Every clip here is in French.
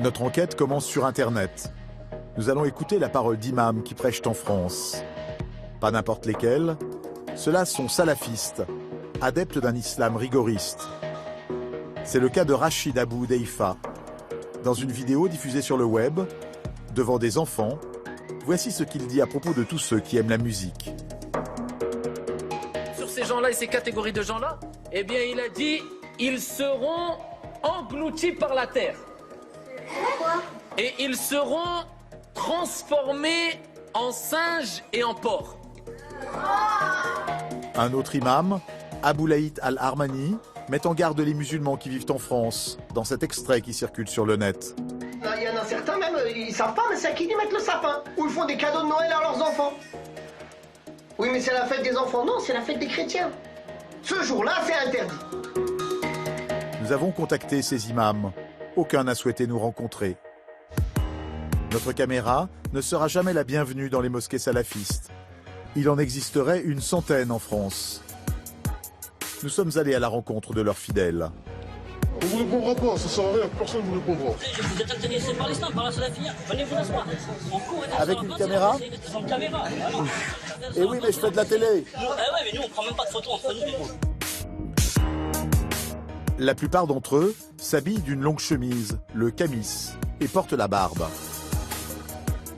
Notre enquête commence sur Internet. Nous allons écouter la parole d'imams qui prêchent en France. Pas n'importe lesquels, ceux-là sont salafistes, adeptes d'un islam rigoriste. C'est le cas de Rachid Abou Deifa. Dans une vidéo diffusée sur le web, devant des enfants, voici ce qu'il dit à propos de tous ceux qui aiment la musique. Sur ces gens-là et ces catégories de gens-là, eh bien il a dit, ils seront engloutis par la terre. Et ils seront transformés en singes et en porcs. Un autre imam, Aboulaït Al-Armani, met en garde les musulmans qui vivent en France, dans cet extrait qui circule sur le net. Il y en a certains même, ils savent pas, mais c'est à qui ils mettent le sapin. Ou ils font des cadeaux de Noël à leurs enfants. Oui, mais c'est la fête des enfants. Non, c'est la fête des chrétiens. Ce jour-là, c'est interdit. Nous avons contacté ces imams. Aucun n'a souhaité nous rencontrer. Notre caméra ne sera jamais la bienvenue dans les mosquées salafistes. Il en existerait une centaine en France. Nous sommes allés à la rencontre de leurs fidèles. On vous répondra pas, ça sert à rien, personne ne vous répondra. Vous êtes intéressé par l'islam, par la salafia, venez vous asseoir. Avec une caméra ? Sans caméra, voilà. Eh oui, mais je fais de la télé. Eh ouais, mais nous on prend même pas de photos entre nous. La plupart d'entre eux s'habillent d'une longue chemise, le camis, et portent la barbe.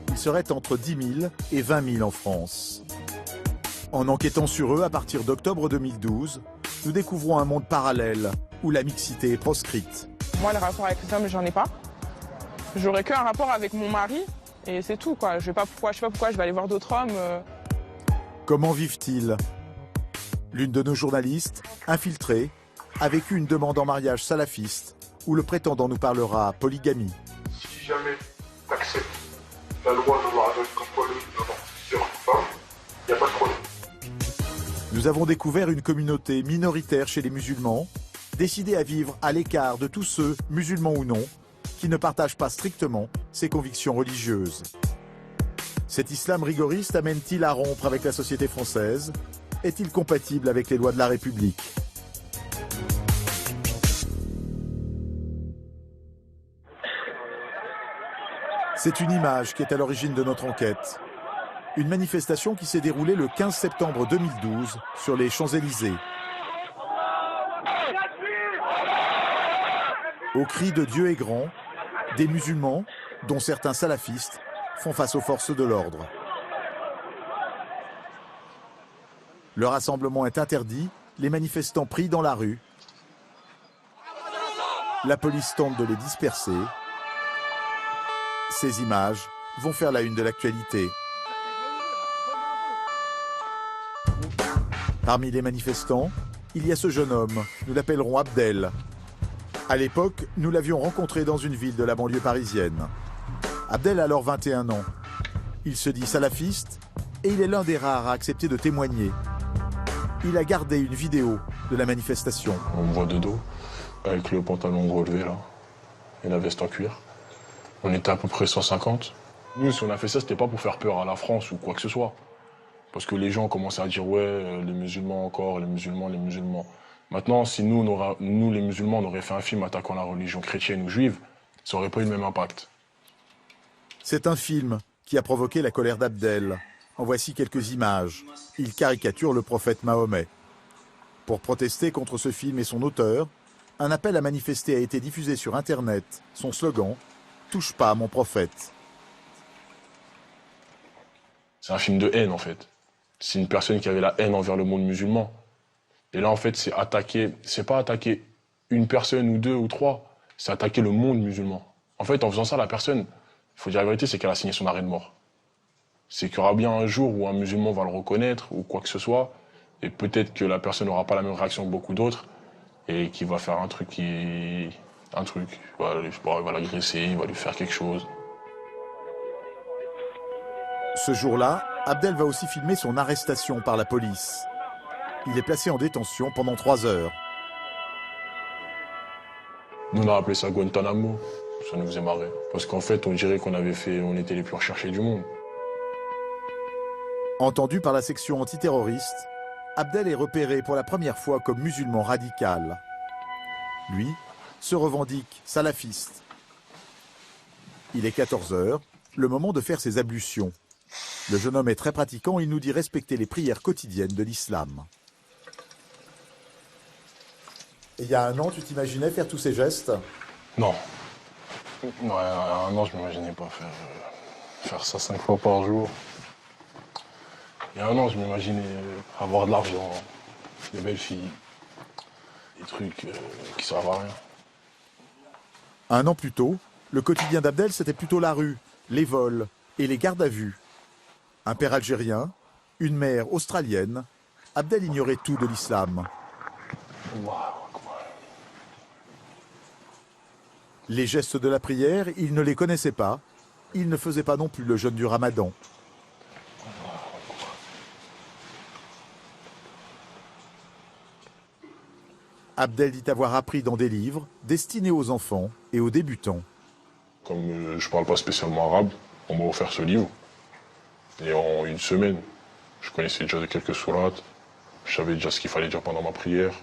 Ils seraient entre 10 000 et 20 000 en France. En enquêtant sur eux à partir d'octobre 2012, nous découvrons un monde parallèle où la mixité est proscrite. Moi, le rapport avec les hommes, j'en ai pas. J'aurais qu'un rapport avec mon mari et c'est tout, quoi. Je sais pas pourquoi je vais aller voir d'autres hommes. Comment vivent-ils ? L'une de nos journalistes, infiltrée, a vécu une demande en mariage salafiste où le prétendant nous parlera polygamie. Si jamais tu acceptes la loi de Allah comme quoi le musulman, c'est une femme, il n'y a pas de problème. Nous avons découvert une communauté minoritaire chez les musulmans, décidée à vivre à l'écart de tous ceux, musulmans ou non, qui ne partagent pas strictement ses convictions religieuses. Cet islam rigoriste amène-t-il à rompre avec la société française ? Est-il compatible avec les lois de la République ? C'est une image qui est à l'origine de notre enquête. Une manifestation qui s'est déroulée le 15 septembre 2012 sur les Champs-Élysées. Au cri de Dieu est grand, des musulmans, dont certains salafistes, font face aux forces de l'ordre. Le rassemblement est interdit, les manifestants prient dans la rue. La police tente de les disperser. Ces images vont faire la une de l'actualité. Parmi les manifestants, il y a ce jeune homme, nous l'appellerons Abdel. À l'époque, nous l'avions rencontré dans une ville de la banlieue parisienne. Abdel a alors 21 ans. Il se dit salafiste et il est l'un des rares à accepter de témoigner. Il a gardé une vidéo de la manifestation. On me voit de dos, avec le pantalon relevé là, et la veste en cuir. On était à peu près 150. Nous, si on a fait ça, c'était pas pour faire peur à la France ou quoi que ce soit. Parce que les gens commençaient à dire, ouais, les musulmans encore, les musulmans, les musulmans. Maintenant, si nous, les musulmans, on aurait fait un film attaquant la religion chrétienne ou juive, ça aurait pas eu le même impact. C'est un film qui a provoqué la colère d'Abdel. En voici quelques images. Il caricature le prophète Mahomet. Pour protester contre ce film et son auteur, un appel à manifester a été diffusé sur Internet. Son slogan, « Touche pas à mon prophète ». C'est un film de haine, en fait. C'est une personne qui avait la haine envers le monde musulman. Et là, en fait, c'est pas attaquer une personne ou deux ou trois, c'est attaquer le monde musulman. En fait, en faisant ça, la personne, il faut dire la vérité, c'est qu'elle a signé son arrêt de mort. C'est qu'il y aura bien un jour où un musulman va le reconnaître ou quoi que ce soit, et peut-être que la personne n'aura pas la même réaction que beaucoup d'autres, et qu'il va faire un truc, il va l'agresser, il va lui faire quelque chose. Ce jour-là, Abdel va aussi filmer son arrestation par la police. Il est placé en détention pendant 3 heures. Nous, on a appelé ça Guantanamo. Ça nous faisait marrer. Parce qu'en fait, on dirait on était les plus recherchés du monde. Entendu par la section antiterroriste, Abdel est repéré pour la première fois comme musulman radical. Lui se revendique salafiste. Il est 14 h, le moment de faire ses ablutions. Le jeune homme est très pratiquant, il nous dit respecter les prières quotidiennes de l'islam. Et il y a un an, tu t'imaginais faire tous ces gestes? Non. Ouais, il y a un an, je m'imaginais pas faire ça 5 fois par jour. Il y a un an, je m'imaginais avoir de l'argent, des belles filles, des trucs qui servent à rien. Un an plus tôt, le quotidien d'Abdel, c'était plutôt la rue, les vols et les gardes à vue. Un père algérien, une mère australienne, Abdel ignorait tout de l'islam. Les gestes de la prière, il ne les connaissait pas. Il ne faisait pas non plus le jeûne du Ramadan. Abdel dit avoir appris dans des livres destinés aux enfants et aux débutants. Comme je ne parle pas spécialement arabe, on m'a offert ce livre. Et en une semaine, je connaissais déjà quelques sourates. Je savais déjà ce qu'il fallait dire pendant ma prière.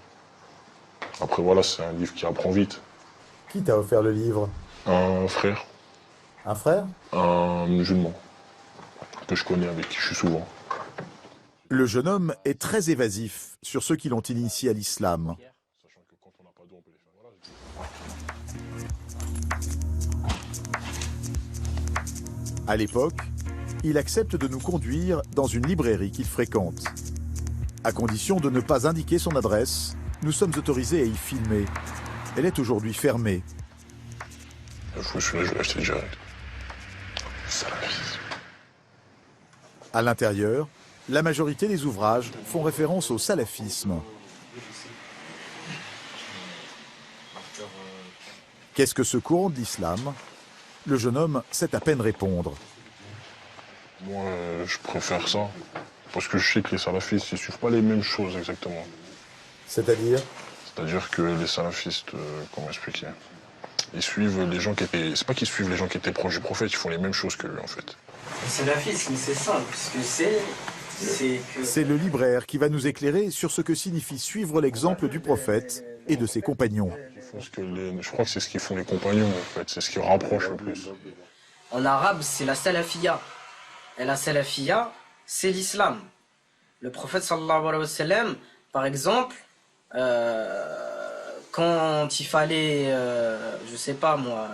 Après voilà, c'est un livre qui apprend vite. Qui t'a offert le livre? Un frère. Un frère? Un musulman que je connais, avec qui je suis souvent. Le jeune homme est très évasif sur ceux qui l'ont initié à l'islam. À l'époque, il accepte de nous conduire dans une librairie qu'il fréquente. À condition de ne pas indiquer son adresse, nous sommes autorisés à y filmer. Elle est aujourd'hui fermée. Je me suis dit, je vais l'acheter direct. Salafisme. À l'intérieur, la majorité des ouvrages font référence au salafisme. Qu'est-ce que ce courant de l'islam? Le jeune homme sait à peine répondre. Moi, je préfère ça. Parce que je sais que les salafistes, ils ne suivent pas les mêmes choses exactement. C'est-à-dire? C'est-à-dire que les salafistes, comment expliquer? Ils suivent les gens qui étaient... C'est pas qu'ils suivent les gens qui étaient proches du prophète, ils font les mêmes choses que lui, en fait. Le salafisme, c'est simple, ce que c'est le libraire qui va nous éclairer sur ce que signifie suivre l'exemple du prophète et de ses compagnons. Je crois que c'est ce qu'ils font les compagnons, en fait. C'est ce qui rapproche le plus. En arabe, c'est la salafia. Et la salafia, c'est l'islam. Le prophète sallallahu alayhi wa sallam, par exemple, quand il fallait, je sais pas moi,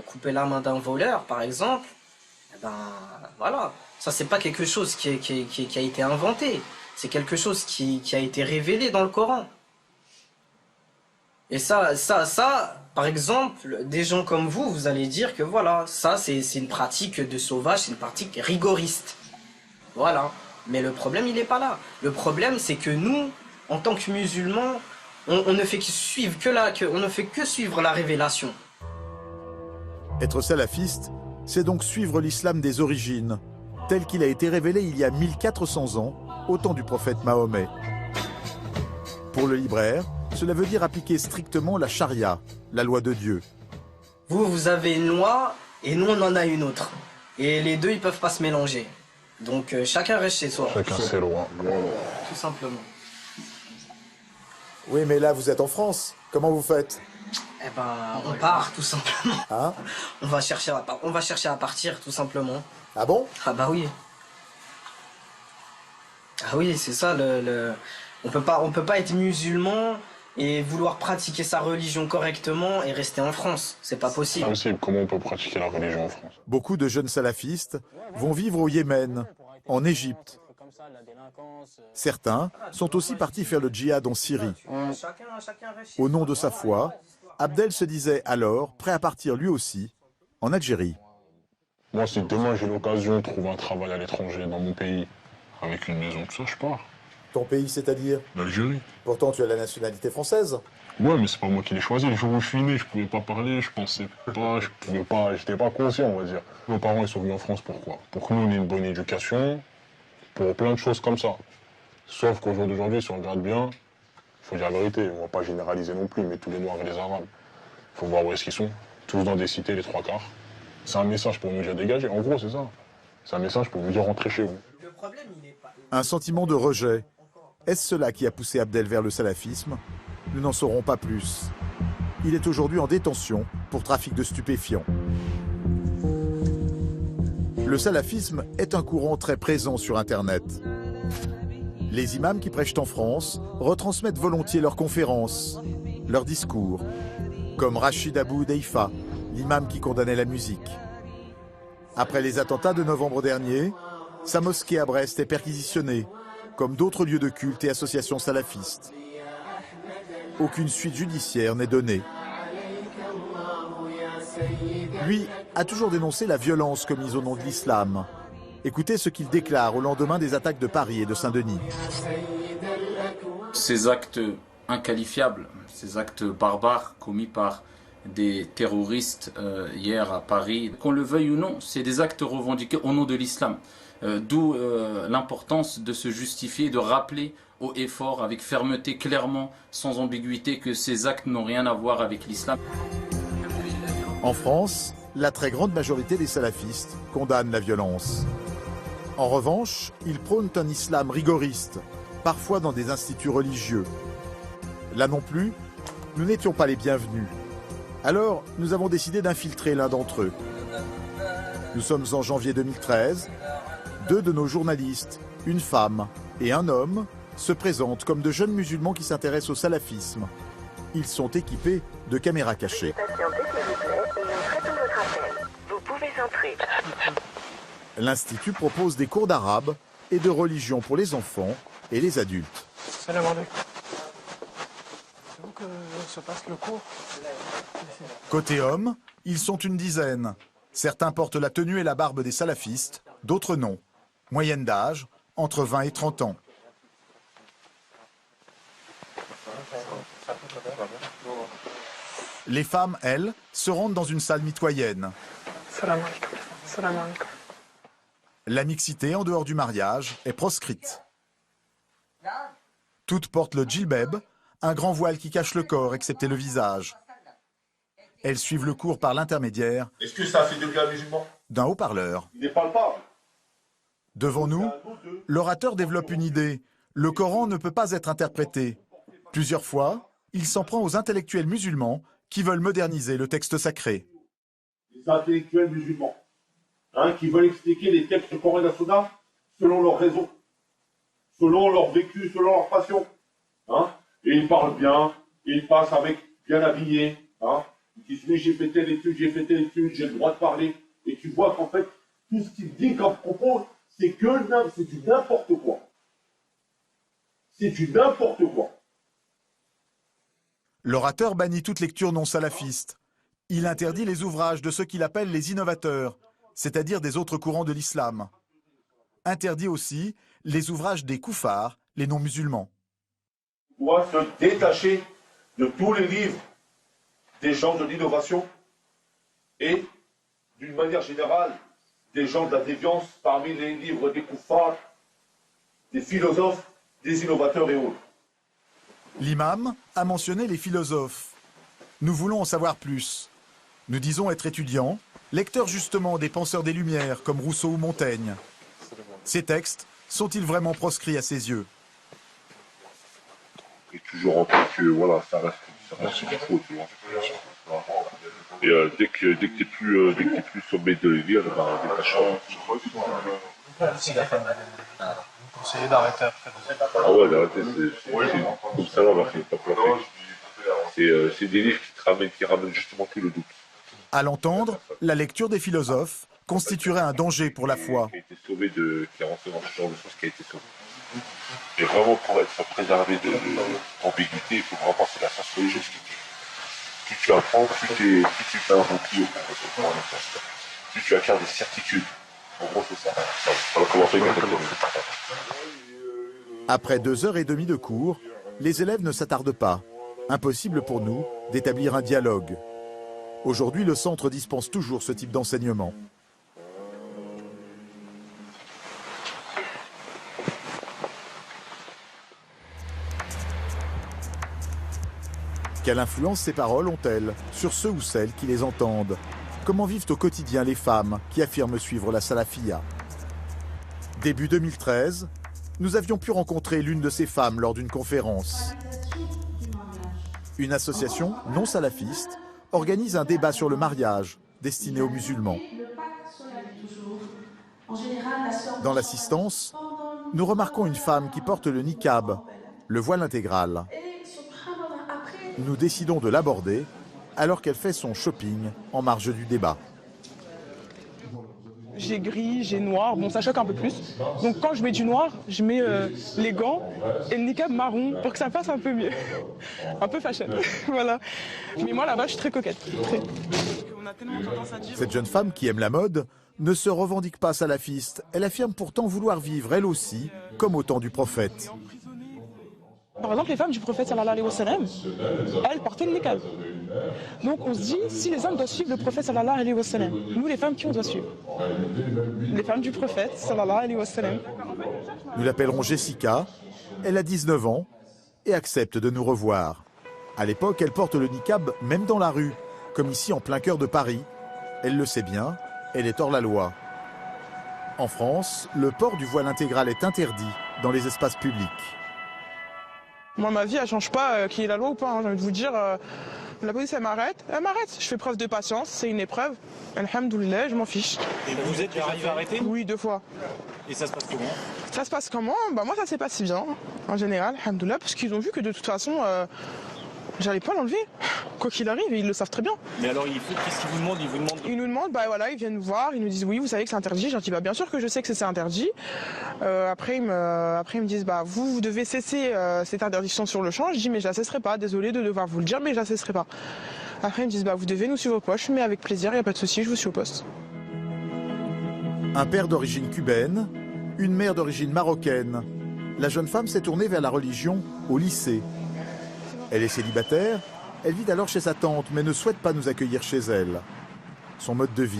couper la main d'un voleur, par exemple, eh ben voilà, ça c'est pas quelque chose qui a été inventé, c'est quelque chose qui a été révélé dans le Coran. Et ça, par exemple, des gens comme vous allez dire que voilà, ça c'est une pratique de sauvage, c'est une pratique rigoriste. Voilà. Mais le problème, il n'est pas là. Le problème, c'est que nous, en tant que musulmans, on ne fait que suivre la révélation. Être salafiste, c'est donc suivre l'islam des origines, tel qu'il a été révélé il y a 1400 ans, au temps du prophète Mahomet. Pour le libraire, cela veut dire appliquer strictement la charia, la loi de Dieu. Vous avez une loi, et nous, on en a une autre. Et les deux, ils ne peuvent pas se mélanger. Donc, chacun reste chez soi. Chacun ses lois. Tout simplement. Oui, mais là, vous êtes en France. Comment vous faites? Eh ben, on part, tout simplement. Hein? On va chercher à partir, tout simplement. Ah bon? Ah bah oui. Ah oui, c'est ça, on peut pas être musulman et vouloir pratiquer sa religion correctement et rester en France. C'est pas possible. C'est impossible. Comment on peut pratiquer la religion en France? Beaucoup de jeunes salafistes vont vivre au Yémen, en Égypte. Certains sont aussi partis faire le djihad en Syrie. Au nom de sa foi, Abdel se disait alors prêt à partir lui aussi en Algérie. Moi, si demain j'ai l'occasion de trouver un travail à l'étranger dans mon pays, avec une maison, tout ça, je pars. Ton pays, c'est-à-dire? L'Algérie. Pourtant, tu as la nationalité française. Ouais, mais c'est pas moi qui l'ai choisi. Le jour où je suis né, je pouvais pas parler, je pensais pas, j'étais pas conscient, on va dire. Nos parents, ils sont venus en France, pourquoi? Pour que nous, on ait une bonne éducation, pour plein de choses comme ça. Sauf qu'au jour d'aujourd'hui, si on regarde bien, il faut dire la vérité, on va pas généraliser non plus, mais tous les Noirs et les Arabes, il faut voir où est-ce qu'ils sont. Tous dans des cités, les trois quarts. C'est un message pour nous dire dégager, en gros, c'est ça. C'est un message pour vous dire rentrer chez vous. Un sentiment de rejet. Est-ce cela qui a poussé Abdel vers le salafisme? Nous n'en saurons pas plus. Il est aujourd'hui en détention pour trafic de stupéfiants. Le salafisme est un courant très présent sur Internet. Les imams qui prêchent en France retransmettent volontiers leurs conférences, leurs discours, comme Rachid Abou Deifa, l'imam qui condamnait la musique. Après les attentats de novembre dernier, sa mosquée à Brest est perquisitionnée, comme d'autres lieux de culte et associations salafistes. Aucune suite judiciaire n'est donnée. Lui a toujours dénoncé la violence commise au nom de l'islam. Écoutez ce qu'il déclare au lendemain des attaques de Paris et de Saint-Denis. Ces actes inqualifiables, ces actes barbares commis par des terroristes hier à Paris, qu'on le veuille ou non, c'est des actes revendiqués au nom de l'islam. D'où l'importance de se justifier, de rappeler haut et fort, avec fermeté, clairement, sans ambiguïté, que ces actes n'ont rien à voir avec l'islam. En France, la très grande majorité des salafistes condamnent la violence. En revanche, ils prônent un islam rigoriste, parfois dans des instituts religieux. Là non plus, nous n'étions pas les bienvenus. Alors, nous avons décidé d'infiltrer l'un d'entre eux. Nous sommes en janvier 2013. 2 de nos journalistes, une femme et un homme, se présentent comme de jeunes musulmans qui s'intéressent au salafisme. Ils sont équipés de caméras cachées. L'Institut propose des cours d'arabe et de religion pour les enfants et les adultes. Salam alaikum. C'est où que se passe le cours? Côté hommes, ils sont une dizaine. Certains portent la tenue et la barbe des salafistes, d'autres non. Moyenne d'âge, entre 20 et 30 ans. Les femmes, elles, se rendent dans une salle mitoyenne. Salam alaikum. Salam alaikum. La mixité en dehors du mariage est proscrite. Toutes portent le djilbab, un grand voile qui cache le corps excepté le visage. Elles suivent le cours par l'intermédiaire Est-ce que ça fait de lui un musulman? D'un haut-parleur. Il n'est pas le pape. Devant nous, l'orateur développe une idée. Le Coran ne peut pas être interprété. Plusieurs fois, il s'en prend aux intellectuels musulmans qui veulent moderniser le texte sacré. Les intellectuels musulmans, qui veulent expliquer les textes du Coran et de la Sunna selon leur raison, selon leur vécu, selon leur passion. Et ils parlent bien, ils passent avec bien habillés. Ils disent oui, j'ai fait telle étude, j'ai le droit de parler. Et tu vois qu'en fait, tout ce qu'ils disent comme propos, c'est du n'importe quoi. C'est du n'importe quoi. L'orateur bannit toute lecture non salafiste. Il interdit les ouvrages de ceux qu'il appelle les innovateurs, c'est-à-dire des autres courants de l'islam. Interdit aussi les ouvrages des koufars, les non-musulmans. On doit se détacher de tous les livres des gens de l'innovation et, d'une manière générale, des gens de la déviance parmi les livres des koufars, des philosophes, des innovateurs et autres. L'imam a mentionné les philosophes. Nous voulons en savoir plus. Nous disons être étudiants, lecteurs justement des penseurs des Lumières comme Rousseau ou Montaigne. Ces textes sont-ils vraiment proscrits à ses yeux? Et toujours en tant que, voilà, ça reste une faute, tu vois. Et dès que t'es plus sommé de les lire, détachant. Si la femme a conseillé d'arrêter après. Ah ouais, d'arrêter, c'est comme ça, là, on va finir par plaffer. C'est des livres qui ramènent justement tout le doute. À l'entendre, la lecture des philosophes constituerait un danger pour la foi. Qui a été sauvé qui a rentré dans ce genre de choses, qui a été sauvé. Et vraiment, pour être préservé d'ambiguïté, il faut vraiment penser à la science religieuse. Plus tu apprends, plus tu fais un rempli plus tu acquiers des certitudes. En gros, c'est ça. Ça va commencer avec Après 2 heures et demie de cours, les élèves ne s'attardent pas. Impossible pour nous d'établir un dialogue. Aujourd'hui, le centre dispense toujours ce type d'enseignement. Quelle influence ces paroles ont-elles sur ceux ou celles qui les entendent? Comment vivent au quotidien les femmes qui affirment suivre la salafia? Début 2013, nous avions pu rencontrer l'une de ces femmes lors d'une conférence. Une association non salafiste organise un débat sur le mariage destiné aux musulmans. Dans l'assistance, nous remarquons une femme qui porte le niqab, le voile intégral. Nous décidons de l'aborder alors qu'elle fait son shopping en marge du débat. J'ai gris, j'ai noir, bon ça choque un peu plus. Donc quand je mets du noir, je mets les gants et le niqab marron pour que ça passe un peu mieux. Un peu fashion, voilà. Mais moi là-bas je suis très coquette. Très. Cette jeune femme qui aime la mode ne se revendique pas salafiste. Elle affirme pourtant vouloir vivre elle aussi comme au temps du prophète. Par exemple, les femmes du prophète sallallahu alayhi wa sallam, elles portaient le niqab. Donc on se dit, si les hommes doivent suivre le prophète sallallahu alayhi wa sallam, nous les femmes, qui on doit suivre? Les femmes du prophète sallallahu alayhi wa sallam. Nous l'appellerons Jessica, elle a 19 ans et accepte de nous revoir. À l'époque, elle porte le niqab même dans la rue, comme ici en plein cœur de Paris. Elle le sait bien, elle est hors la loi. En France, le port du voile intégral est interdit dans les espaces publics. Moi, ma vie, elle change pas qu'il y ait la loi ou pas. J'ai envie de vous dire, la police, elle m'arrête. Je fais preuve de patience, c'est une épreuve. Alhamdoulilah, je m'en fiche. Et vous êtes arrivé à arrêter? Oui, 2 fois. Et ça se passe comment? Ça se passe comment? Bah moi, ça s'est passé bien, en général, alhamdoulilah, parce qu'ils ont vu que de toute façon, j'allais pas l'enlever. Quoi qu'il arrive, et ils le savent très bien. Mais alors, qu'est-ce qu'ils vous demandent? Ils nous demandent, bah voilà, ils viennent nous voir, ils nous disent oui, vous savez que c'est interdit. Je leur dis bah bien sûr que je sais que c'est interdit. Après ils me disent bah vous devez cesser cette interdiction sur le champ. Je dis mais je la cesserai pas, désolé de devoir vous le dire, mais je la cesserai pas. Après ils me disent bah vous devez nous suivre aux poches, mais avec plaisir, il y a pas de souci, je vous suis au poste. Un père d'origine cubaine, une mère d'origine marocaine. La jeune femme s'est tournée vers la religion au lycée. Elle est célibataire, elle vit alors chez sa tante, mais ne souhaite pas nous accueillir chez elle. Son mode de vie,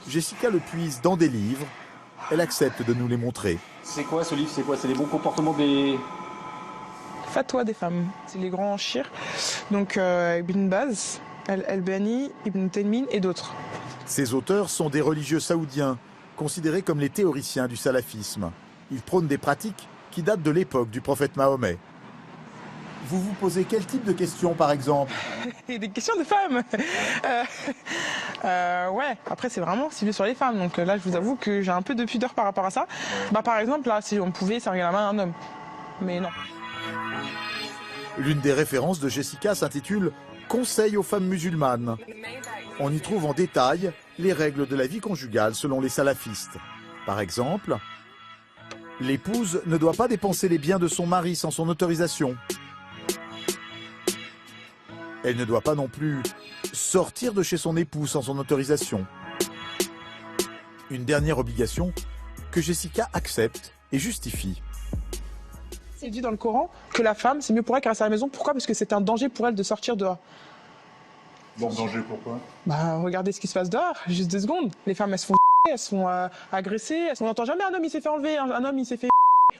Jessica le puise dans des livres, elle accepte de nous les montrer. C'est quoi ce livre? C'est quoi? C'est les bons comportements des... Fatwa des femmes, c'est les grands chirs. Donc Ibn Baz, Al-Albani, Ibn Taymin et d'autres. Ces auteurs sont des religieux saoudiens, considérés comme les théoriciens du salafisme. Ils prônent des pratiques qui datent de l'époque du prophète Mahomet. Vous vous posez quel type de questions, par exemple? Des questions de femmes. Ouais, après c'est vraiment ciblé sur les femmes. Donc là, je vous avoue que j'ai un peu de pudeur par rapport à ça. Bah par exemple, là, si on pouvait serrer la main à un homme. Mais non. L'une des références de Jessica s'intitule « Conseil aux femmes musulmanes ». On y trouve en détail les règles de la vie conjugale selon les salafistes. Par exemple, l'épouse ne doit pas dépenser les biens de son mari sans son autorisation. Elle ne doit pas non plus sortir de chez son époux sans son autorisation. Une dernière obligation que Jessica accepte et justifie. C'est dit dans le Coran que la femme, c'est mieux pour elle qu'elle reste à la maison. Pourquoi? Parce que c'est un danger pour elle de sortir dehors. Bon, danger pourquoi? Bah, regardez ce qui se passe dehors, juste 2 secondes. Les femmes, elles se font elles se font agresser. On n'entend jamais un homme, il s'est fait enlever, un homme, il s'est fait...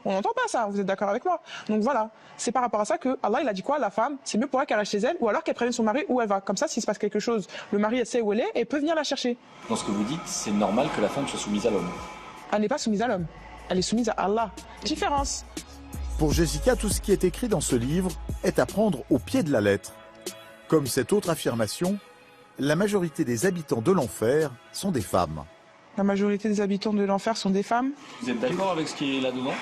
On n'entend pas ça, vous êtes d'accord avec moi? Donc voilà, c'est par rapport à ça que Allah il a dit quoi? La femme, c'est mieux pour elle qu'elle reste chez elle ou alors qu'elle prenne son mari où elle va. Comme ça, s'il se passe quelque chose, le mari elle sait où elle est et peut venir la chercher. Dans ce que vous dites, c'est normal que la femme soit soumise à l'homme. Elle n'est pas soumise à l'homme, elle est soumise à Allah. Différence. Pour Jessica, tout ce qui est écrit dans ce livre est à prendre au pied de la lettre. Comme cette autre affirmation, la majorité des habitants de l'enfer sont des femmes. La majorité des habitants de l'enfer sont des femmes. Vous êtes d'accord avec ce qui est là-dedans?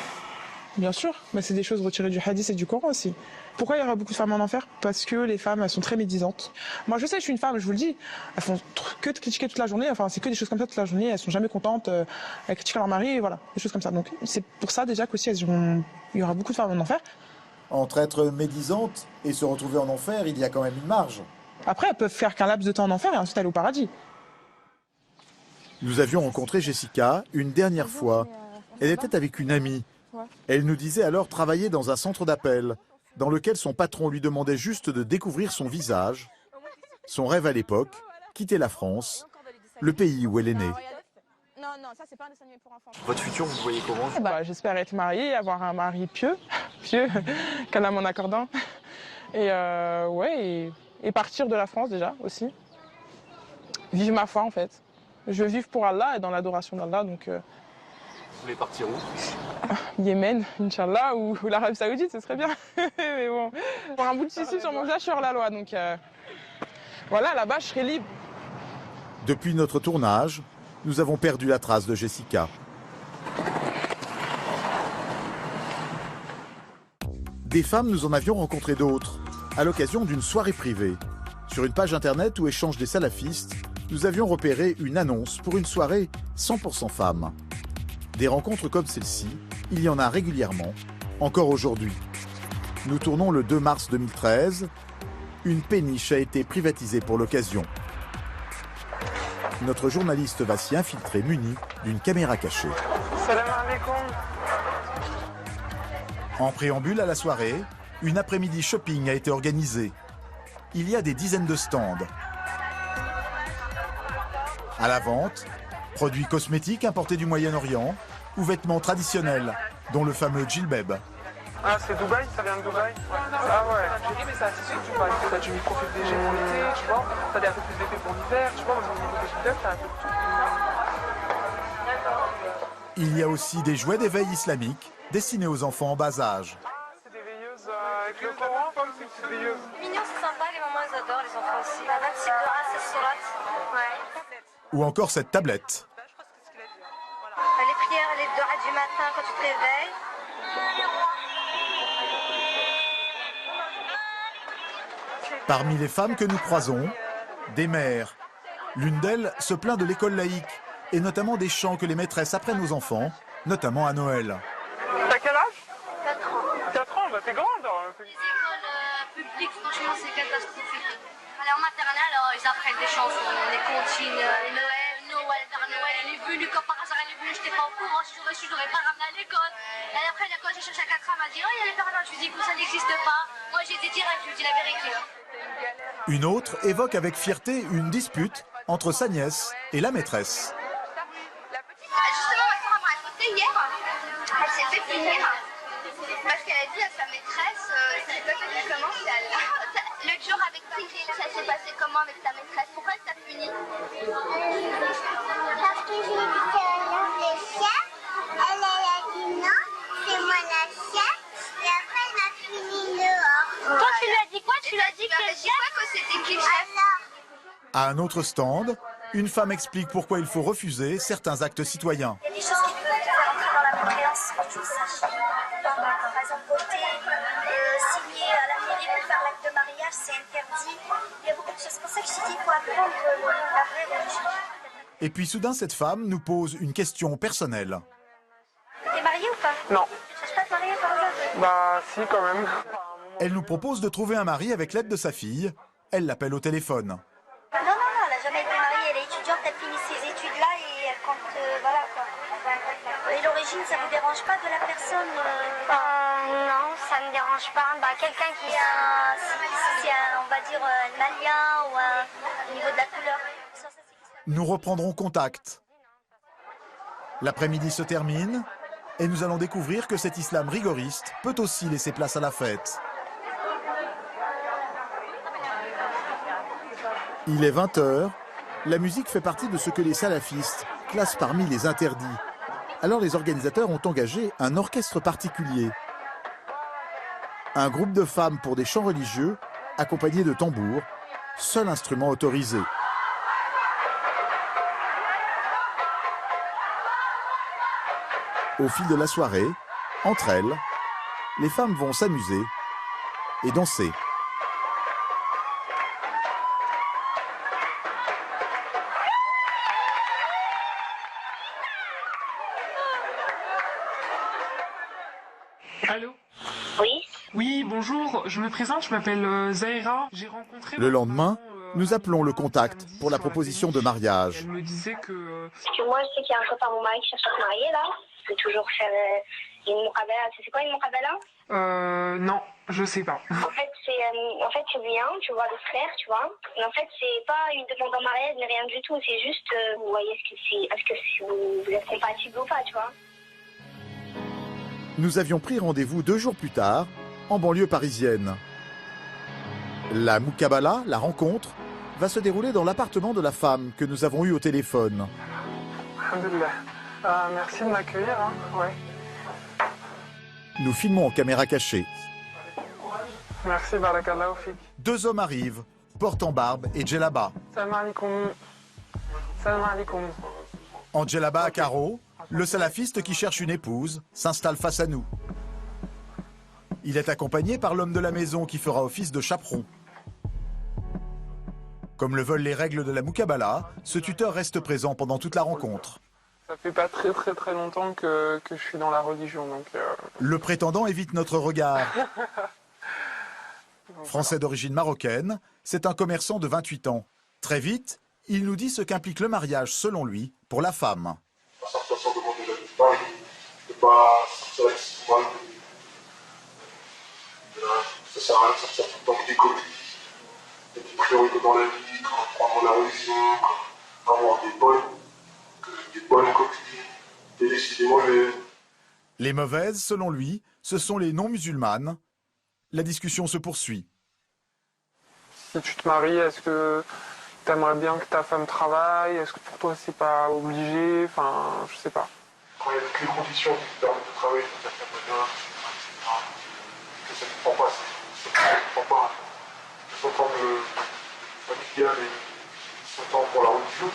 Bien sûr, mais c'est des choses retirées du hadith et du Coran aussi. Pourquoi il y aura beaucoup de femmes en enfer? Parce que les femmes, elles sont très médisantes. Moi, je sais, je suis une femme, je vous le dis. Elles font que de critiquer toute la journée. Enfin, c'est que des choses comme ça toute la journée. Elles sont jamais contentes. Elles critiquent leur mari, et voilà, des choses comme ça. Donc, c'est pour ça déjà qu'aussi, il y aura beaucoup de femmes en enfer. Entre être médisante et se retrouver en enfer, il y a quand même une marge. Après, elles peuvent faire qu'un laps de temps en enfer et ensuite aller au paradis. Nous avions rencontré Jessica une dernière fois. Elle était avec une amie. Elle nous disait alors travailler dans un centre d'appel, dans lequel son patron lui demandait juste de découvrir son visage. Son rêve à l'époque, quitter la France, le pays où elle est née. Votre futur, vous le voyez comment? J'espère être mariée, avoir un mari pieux, qu'Allah m'en accordant. Et partir de la France déjà aussi. Vivre ma foi en fait. Je veux vivre pour Allah et dans l'adoration d'Allah, donc... Vous voulez partir où? Yémen, Inch'Allah, ou l'Arabie Saoudite, ce serait bien. Mais bon, pour un bout de tissu sur mon visage, je suis hors la loi, donc... Voilà, là-bas, je serai libre. Depuis notre tournage, nous avons perdu la trace de Jessica. Des femmes, nous en avions rencontré d'autres, à l'occasion d'une soirée privée. Sur une page internet où échangent des salafistes, nous avions repéré une annonce pour une soirée 100% femmes. Des rencontres comme celle-ci, il y en a régulièrement, encore aujourd'hui. Nous tournons le 2 mars 2013. Une péniche a été privatisée pour l'occasion. Notre journaliste va s'y infiltrer muni d'une caméra cachée. Salam alaikum. En préambule à la soirée, une après-midi shopping a été organisée. Il y a des dizaines de stands. À la vente, produits cosmétiques importés du Moyen-Orient ou vêtements traditionnels, dont le fameux djilbab. Ah, c'est Dubaï, ça vient de Dubaï. Ah ouais. J'ai dit, mais ça, c'est sûr, Dubaï. T'as du micro-FDG pour l'été, tu vois. T'as un peu plus d'effet pour l'hiver, tu vois. Au niveau des djilbabs, t'as un peu de tout. Il y a aussi des jouets d'éveil islamique destinés aux enfants en bas âge. C'est des veilleuses avec le Coran, comme c'est une petite veilleuse. Mignon, c'est sympa, les mamans, elles adorent, les enfants aussi. La 26 de race, c'est surat. Ouais. Ou encore cette tablette. Les prières, les doigts du matin quand tu te réveilles. Parmi les femmes que nous croisons, des mères. L'une d'elles se plaint de l'école laïque et notamment des chants que les maîtresses apprennent aux enfants, notamment à Noël. T'as quel âge? 4 ans. 4 ans, bah t'es grande. Les écoles publiques, franchement, c'est catastrophique. Allez, en maternelle, ils apprennent des chansons, les comptines, Noël, Père Noël, il est venu comme par hasard, il est venu, j'étais pas au courant, si j'aurais su, j'aurais pas ramené à l'école. Et après, quand j'ai cherché à 4 ans, elle m'a dit, oh, il y a les Père Noël, je lui dis que ça n'existe pas. Moi, j'ai été direct, je lui dis la vérité. Une autre évoque avec fierté une dispute entre sa nièce et la maîtresse. Justement, ma soeur m'a raconté hier, elle s'est fait punir parce qu'elle a dit à sa maîtresse, c'est pas comment c'est elle. L'autre jour avec Cyril, ça s'est passé comment avec ta maîtresse? Pourquoi elle t'a puni? Parce que j'ai dit que l'un des chiens, elle a dit non, c'est moi la chienne, et après elle m'a puni dehors. Toi, tu lui as dit quoi? Tu lui as dit que le chien, que c'était qui le chef? À un autre stand, une femme explique pourquoi il faut refuser certains actes citoyens. Il y a des choses qui peuvent te faire entrer dans la mécréance, que tu le saches. Par exemple, voter, signer à la mairie pour faire l'acte de mariage, c'est interdit. Il y a beaucoup de choses. C'est pour ça que je dis qu'il faut apprendre la vraie religion. Et puis soudain, cette femme nous pose une question personnelle. T'es mariée ou pas? Non. Tu cherches pas à te marier par hasard? Bah si, quand même. Elle nous propose de trouver un mari avec l'aide de sa fille. Elle l'appelle au téléphone. Non, elle n'a jamais été mariée, elle est étudiante, elle finit ses études là et elle compte, voilà quoi. Et l'origine, ça vous dérange pas de la personne Non, ça me dérange pas. Bah, quelqu'un qui si c'est on va dire, un malien ou au niveau de la couleur. Nous reprendrons contact. L'après-midi se termine et nous allons découvrir que cet islam rigoriste peut aussi laisser place à la fête. Il est 20h. La musique fait partie de ce que les salafistes classent parmi les interdits. Alors les organisateurs ont engagé un orchestre particulier. Un groupe de femmes pour des chants religieux, accompagnés de tambours, seul instrument autorisé. Au fil de la soirée, entre elles, les femmes vont s'amuser et danser. Allô? Oui. Oui, bonjour, je me présente, je m'appelle Zahira. J'ai rencontré... Le lendemain, nous appelons le contact pour la proposition de mariage. Elle me disait que... Parce que moi, je sais qu'il y a un copain à mon mari qui cherche à se marier, là. Je peux toujours faire une muqabala. C'est quoi une muqabala? Non, je sais pas. En fait, c'est bien, tu vois, le frère, tu vois. Mais en fait, c'est pas une demande en mariage, mais rien du tout. C'est juste, vous voyez, est-ce que vous êtes compatible ou pas, tu vois. Nous avions pris rendez-vous 2 jours plus tard, en banlieue parisienne. La muqabala, la rencontre, va se dérouler dans l'appartement de la femme que nous avons eue au téléphone. Alhamdoulilah. Merci de m'accueillir, hein. Ouais. Nous filmons en caméra cachée. Merci, barakallahu fik. 2 hommes arrivent, portant barbe et djellaba. Salam alaikum. Salam alaikum. En djellaba à carreaux, le salafiste qui cherche une épouse s'installe face à nous. Il est accompagné par l'homme de la maison qui fera office de chaperon. Comme le veulent les règles de la Moukabala, ce tuteur reste présent pendant toute la rencontre. Ça fait pas très longtemps que je suis dans la religion, donc... Le prétendant évite notre regard. Français d'origine marocaine, c'est un commerçant de 28 ans. Très vite, il nous dit ce qu'implique le mariage, selon lui, pour la femme. Sortir sans demander l'avis du mari, ne pas sortir avec son mari. Ça sert à rien de sortir tout le temps avec des copines. Il y a des priorités dans la vie, prendre la religion, avoir des bonnes copines, et laisser des mauvaises. Les mauvaises, selon lui, ce sont les non-musulmanes. La discussion se poursuit. Si tu te maries, est-ce que tu aimerais bien que ta femme travaille? Est-ce que pour toi c'est pas obligé? Enfin, je sais pas. Quand il y a toutes les conditions qui te permettent de travailler, je veux dire qu'il y a pas bien, que ça ne prend pas, ça ne prend pas. Son temps familial et son temps pour la religion.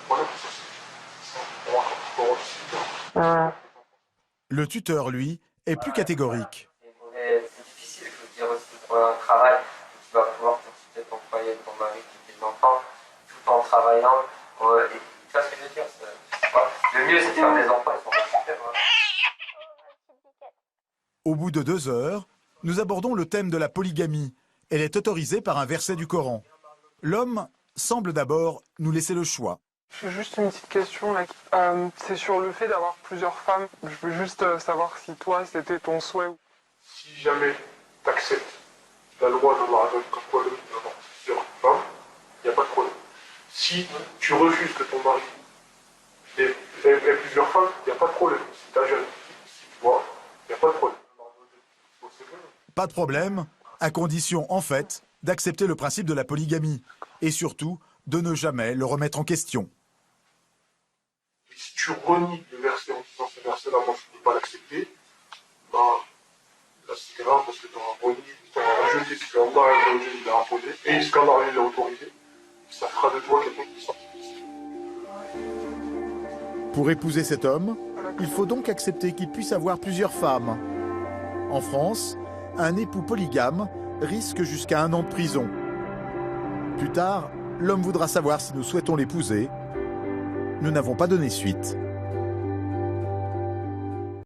Voilà, ça, on va Le tuteur, lui, est plus catégorique. C'est difficile, je veux dire, aussi pour un travail où tu vas pouvoir t'occuper de ton foyer, de ton mari, de tes enfants, tout en travaillant. Et, tu vois ce que je veux dire? Le mieux, c'est de faire des enfants, ils sont super. Au bout de 2 heures, nous abordons le thème de la polygamie. Elle est autorisée par un verset du Coran. L'homme semble d'abord nous laisser le choix. J'ai juste une petite question là. C'est sur le fait d'avoir plusieurs femmes. Je veux juste savoir si toi c'était ton souhait. Si jamais tu acceptes la loi d'Allah comme quoi l'homme doit avoir plusieurs femmes, il n'y a pas de problème. Si tu refuses que ton mari ait plusieurs femmes, il n'y a pas de problème. Si tu as jeune, si tu vois, il n'y a pas de problème. Pas de problème, à condition, en fait, d'accepter le principe de la polygamie. Et surtout, de ne jamais le remettre en question. Et si tu renies le verset en disant ce verset-là, moi je ne peux pas l'accepter, ben, là c'est grave parce que tu auras renié, tu auras rejeté ce qu'Allah a imposé et ce qu'Allah a autorisé. Ça fera de toi quelqu'un qui sort. Pour épouser cet homme, il faut donc accepter qu'il puisse avoir plusieurs femmes. En France, un époux polygame risque jusqu'à 1 an de prison. Plus tard, l'homme voudra savoir si nous souhaitons l'épouser. Nous n'avons pas donné suite.